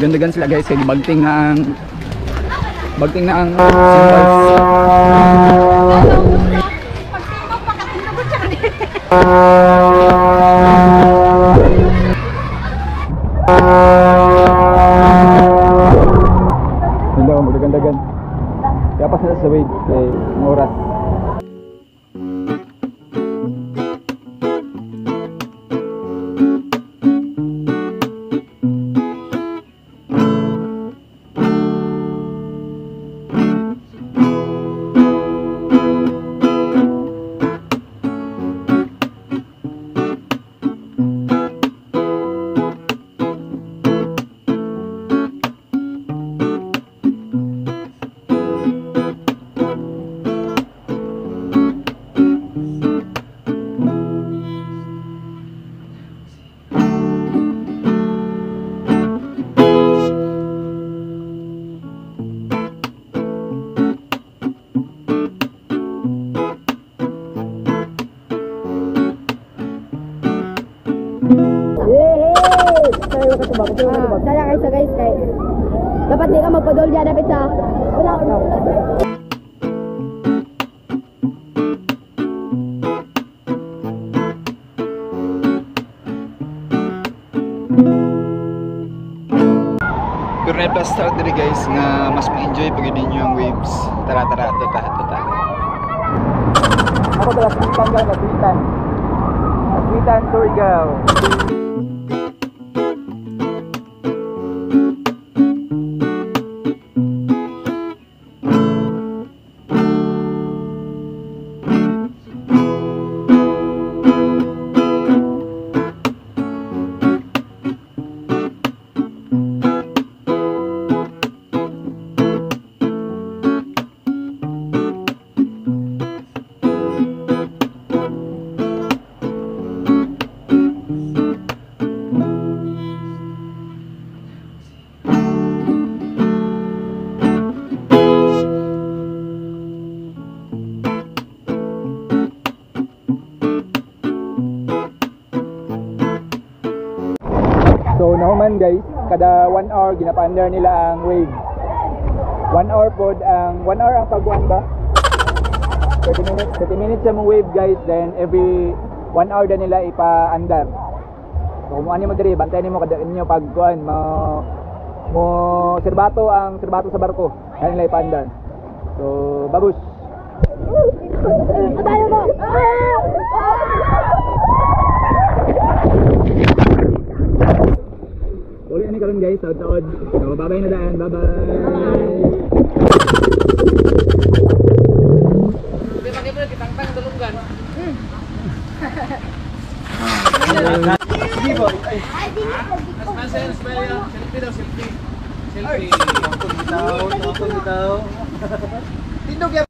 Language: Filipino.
Dagan-dagan sila guys, kaya bagting na ang symbols. Hindi ako magdagan-dagan. Kaya pa sila sa wave kay oras. Saya guys, kay dapat di ka magpadolya dapat sa wala. Pero na-basta out diri guys nga mas ma-enjoy pag ninyo ang waves. Tara, tuta. Ako talaga Aswitan, Surigao. So nahuman guys, kada 1 hour ginapaandar nila ang wave. 1 hour pod ang 1 hour ang pagwan ba? 30 minutes sa mong wave guys, then every 1 hour da nila ipaandar. So kung ano mo diri, bantayan mo kada inyo pagkuan mo serbato sa barko. Kaya nila ipaandar. So babush. Tayo mo. Uli ani karon guys, taod. So bye-bye na daan. Bye-bye. Di ba ni kitang-tang dulungan. Sige boy. Asal smell selfie daw selfie. Selfie. Tindog